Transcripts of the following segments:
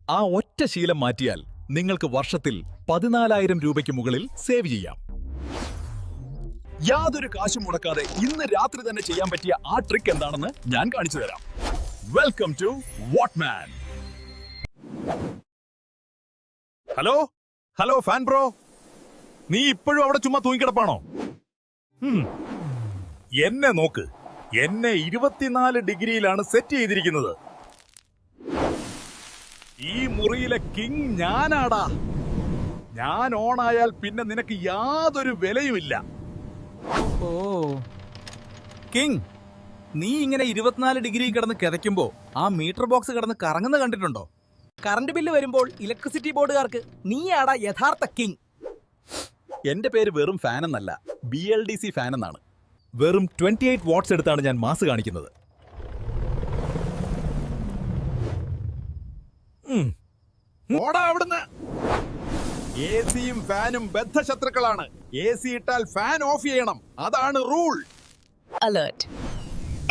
ആ ഒറ്റ ശീലം മാറ്റിയാൽ നിങ്ങൾക്ക് വർഷത്തിൽ 14,000 രൂപയ്ക്ക് മുകളിൽ സേവ് ചെയ്യാം. യാതൊരു കാശും മുടക്കാതെ ഇന്ന് രാത്രി തന്നെ ചെയ്യാൻ പറ്റിയ ആ ട്രിക്ക് എന്താണെന്ന് ഞാൻ കാണിച്ചു തരാം. വെൽക്കം ടു വാട്ട്മാൻ. ഹലോ ഫാൻ ബ്രോ, നീ ഇപ്പോഴും അവിടെ ചുമ്മാ തൂങ്ങിക്കിടപ്പാണോ? എന്നെ നോക്ക്, എന്നെ 24 ഡിഗ്രിയിലാണ് സെറ്റ് ചെയ്തിരിക്കുന്നത്. ഈ മുറിയിലെ കിങ് ഞാനാടാ. ഞാൻ ഓണായാൽ പിന്നെ നിനക്ക് യാതൊരു വിലയുമില്ല. ഓ കിങ്, നീ ഇങ്ങനെ 24 ഡിഗ്രി കിടന്ന് കിതയ്ക്കുമ്പോ ആ മീറ്റർ ബോക്സ് കിടന്ന് കറങ്ങുന്ന കണ്ടിട്ടുണ്ടോ? കറണ്ട് ബില്ല് വരുമ്പോൾ ഇലക്ട്രിസിറ്റി ബോർഡുകാർക്ക് നീയാടാ യഥാർത്ഥ കിങ്. എന്റെ പേര് വെറും ഫാൻ എന്നല്ല, BLDC ഫാൻ എന്നാണ്. വെറും 28 വാട്ട്സ് എടുത്താണ് ഞാൻ മാസ് കാണിക്കുന്നത്. അവിടുന്ന് AC-യും ഫാനും ബദ്ധശത്രുക്കളാണ്. AC ഇട്ടാൽ ഫാൻ ഓഫ് ചെയ്യണം, അതാണ് rule. Alert.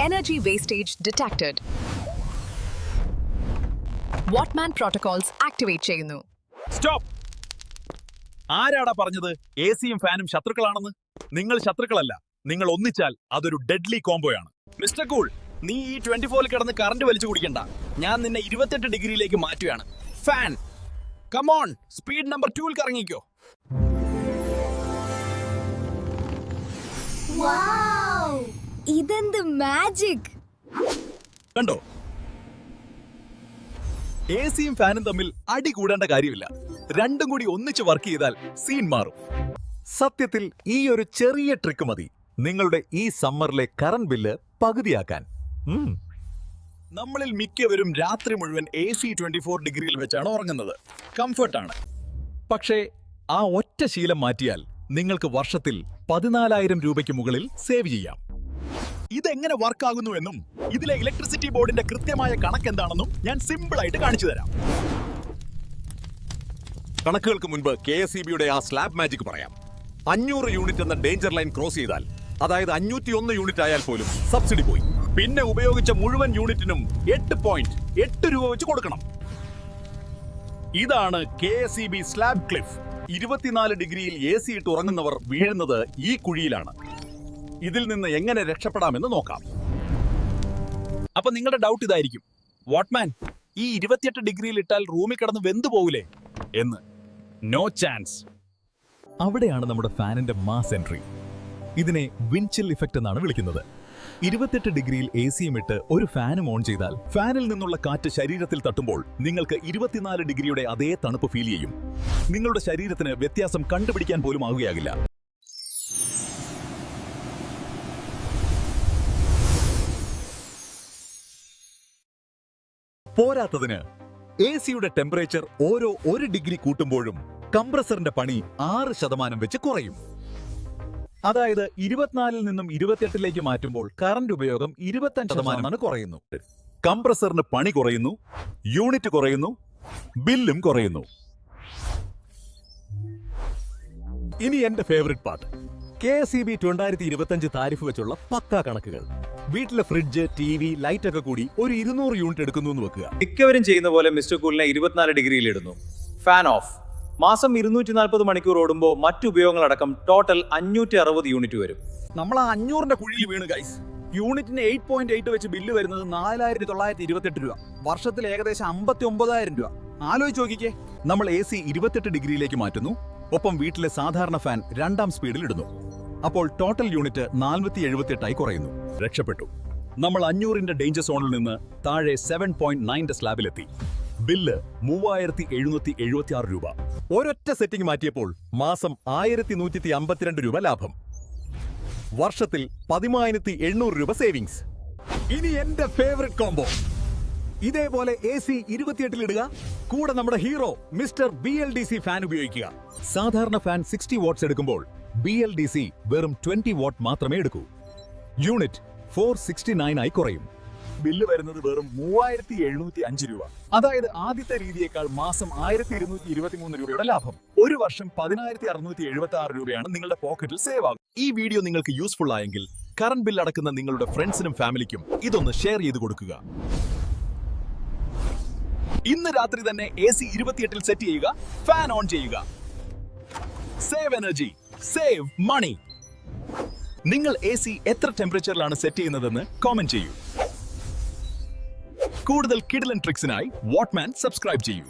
Energy wastage detected. Wattman protocols activate ചെയ്യുന്നു. സ്റ്റോപ്പ്. ആരാടാ പറഞ്ഞത് AC-യും ഫാനും ശത്രുക്കളാണെന്ന്? നിങ്ങൾ ശത്രുക്കളല്ല, നിങ്ങൾ ഒന്നിച്ചാൽ അതൊരു ഡെഡ്ലി കോംബോയാണ്. മിസ്റ്റർ കൂൾ, നീ ഈ 24 കിടന്ന് കറണ്ട് വലിച്ചു കുടിക്കണ്ട. ഞാൻ നിന്നെ 28 ഡിഗ്രിയിലേക്ക് മാറ്റുകയാണ്. Fan, come on, speed number 2 കറങ്ങിക്കോ. ഇതെന്ത് മാജിക്! കണ്ടോ, AC-യും ഫാനും തമ്മിൽ അടി കൂടേണ്ട കാര്യമില്ല. രണ്ടും കൂടി ഒന്നിച്ച് വർക്ക് ചെയ്താൽ സീൻ മാറും. സത്യത്തിൽ ഈ ഒരു ചെറിയ ട്രിക്ക് മതി നിങ്ങളുടെ ഈ സമ്മറിലെ കറണ്ട് ബില്ല് പകുതിയാക്കാൻ. നമ്മളിൽ മിക്കവരും രാത്രി മുഴുവൻ AC 24 ഡിഗ്രിയിൽ വെച്ചാണ് ഉറങ്ങുന്നത്. കംഫർട്ടാണ്. പക്ഷേ ആ ഒറ്റ ശീലം മാറ്റിയാൽ നിങ്ങൾക്ക് വർഷത്തിൽ 14,000 രൂപയ്ക്ക് മുകളിൽ സേവ് ചെയ്യാം. ഇതെങ്ങനെ വർക്കാകുന്നു എന്നും ഇതിലെ ഇലക്ട്രിസിറ്റി ബോർഡിന്റെ കൃത്യമായ കണക്ക് എന്താണെന്നും ഞാൻ സിമ്പിളായിട്ട് കാണിച്ചു തരാം. കണക്കുകൾക്ക് മുൻപ് KSEBയുടെ ആ സ്ലാബ് മാജിക് പറയാം. 500 യൂണിറ്റ് എന്ന ഡേഞ്ചർ ലൈൻ ക്രോസ് ചെയ്താൽ, അതായത് 501 യൂണിറ്റ് ആയാൽ പോലും സബ്സിഡി പോയി. പിന്നെ ഉപയോഗിച്ച മുഴുവൻ യൂണിറ്റിനും 8.8 രൂപ വെച്ച് കൊടുക്കണം. ഇതാണ് KSEB സ്ലാബ് ക്ലിഫ്. 24 ഡിഗ്രിയിൽ AC ഇട്ട് ഉറങ്ങുന്നവർ വീഴുന്നത് ഈ കുഴിയിലാണ്. ഇതിൽ നിന്ന് എങ്ങനെ രക്ഷപ്പെടാമെന്ന് നോക്കാം. അപ്പൊ നിങ്ങളുടെ ഡൗട്ട് ഇതായിരിക്കും, വാട്ട്മാൻ, ഈ 28 ഡിഗ്രിയിൽ ഇട്ടാൽ റൂമിൽ കിടന്ന് വെന്തു പോകൂലേ എന്ന്. No chance. അവിടെയാണ് നമ്മുടെ ഫാനിന്റെ മാസ് എൻട്രി. ഇതിനെ വിൻഡ് ഇഫക്റ്റ് എന്നാണ് വിളിക്കുന്നത്. 28 ഡിഗ്രിയിൽ AC-യും ഇട്ട് ഒരു ഫാനും ഓൺ ചെയ്താൽ ഫാനിൽ നിന്നുള്ള കാറ്റ് ശരീരത്തിൽ തട്ടുമ്പോൾ നിങ്ങൾക്ക് 24 ഡിഗ്രിയുടെ അതേ തണുപ്പ് ഫീൽ ചെയ്യും. നിങ്ങളുടെ ശരീരത്തിന് വ്യത്യാസം കണ്ടുപിടിക്കാൻ പോലും ആവുകയാകില്ല. പോരാത്തതിന് AC-യുടെ ടെമ്പറേച്ചർ ഓരോ 1 ഡിഗ്രി കൂട്ടുമ്പോഴും കംപ്രസറിന്റെ പണി 6% വെച്ച് കുറയും. അതായത് 24-ൽ നിന്നും 28-ലേക്ക് മാറ്റുമ്പോൾ കറന്റ് ഉപയോഗം 25% കുറയുന്നു. കംപ്രസറിന് പണി കുറയുന്നു, യൂണിറ്റ് കുറയുന്നു, ബില്ലും കുറയുന്നു. ഇനി എന്റെ ഫേവറേറ്റ് പാർട്ട്, KSEB 2025 താരിഫ് വെച്ചുള്ള പക്കാ കണക്കുകൾ. വീട്ടിലെ ഫ്രിഡ്ജ്, TV, ലൈറ്റ് ഒക്കെ കൂടി ഒരു 200 യൂണിറ്റ് എടുക്കുന്നു എന്ന് വെക്കുക. മിക്കവരും ചെയ്യുന്ന പോലെ മിസ്റ്റർ കൂളിനെ 24 ഡിഗ്രിയിൽ ഇടുന്നു. Fan of. മാസം 240 മണിക്കൂർ ഓടുമ്പോൾ മറ്റു ഉപയോഗങ്ങളടക്കം ടോട്ടൽ 560 യൂണിറ്റ് വരും. നമ്മൾ ആ 500ന്റെ കുഴിയിൽ വീണ് ഗൈസ്. യൂണിറ്റിന് 8.8 വെച്ച് ബില്ല് വരുന്നത് 4,928 രൂപ. വർഷത്തിൽ ഏകദേശം 59,000 രൂപ. ആലോചിച്ച് നോക്കിക്കേ. നമ്മൾ AC 28 ഡിഗ്രിയിലേക്ക് മാറ്റുന്നു, ഒപ്പം വീട്ടിലെ സാധാരണ ഫാൻ 2ാം സ്പീഡിൽ ഇടുന്നു. അപ്പോൾ ടോട്ടൽ യൂണിറ്റ് 478 കുറയുന്നു. രക്ഷപ്പെട്ടു. നമ്മൾ 500ന്റെ ഡേഞ്ചർ സോണിൽ നിന്ന് താഴെ 7.9 സ്ലാബിലെത്തി. ബില്ല് 3,776 രൂപ. ഒരൊറ്റ സെറ്റിംഗ് മാറ്റിയപ്പോൾ മാസം 1,152 രൂപ ലാഭം. വർഷത്തിൽ 10,800 രൂപ സേവിങ്സ്. ഇനി എന്റെ ഫേവറേറ്റ് കോംബോ. ഇതേപോലെ AC 28-ൽ ഇടുക, കൂടെ നമ്മുടെ ഹീറോ മിസ്റ്റർ BLDC ഫാൻ ഉപയോഗിക്കുക. സാധാരണ ഫാൻ 60 വാട്ട്സ് എടുക്കുമ്പോൾ BLDC വെറും 20 വാട്ട് മാത്രമേ എടുക്കൂ. യൂണിറ്റ് 469 ആയി കുറയും. ബില്ല് വരുന്നത് വെറും 3,705 രൂപ. അതായത് ആദ്യത്തെ രീതിയേക്കാൾ മാസം 1,223 രൂപയുടെ ലാഭം. ഒരു വർഷം 10,676 രൂപയാണ് നിങ്ങളുടെ പോക്കറ്റിൽ സേവ് ആകും. ഈ വീഡിയോ നിങ്ങൾക്ക് യൂസ്ഫുൾ ആയെങ്കിൽ കറന്റ് ബിൽ അടക്കുന്ന നിങ്ങളുടെ ഫ്രണ്ട്സിനും ഫാമിലിക്കും ഇതൊന്ന് ഷെയർ ചെയ്ത് കൊടുക്കുക. ഇന്ന് രാത്രി തന്നെ AC 28-ൽ സെറ്റ് ചെയ്യുക, ഫാൻ ഓൺ ചെയ്യുക. Save energy, save money. നിങ്ങൾ AC എത്ര ടെമ്പറേച്ചറിലാണ് സെറ്റ് ചെയ്യുന്നതെന്ന് കോമെന്റ് ചെയ്യൂ. കൂടുതൽ കിടിലൻ ട്രിക്സിനായി വാട്ട്മാൻ സബ്സ്ക്രൈബ് ചെയ്യൂ.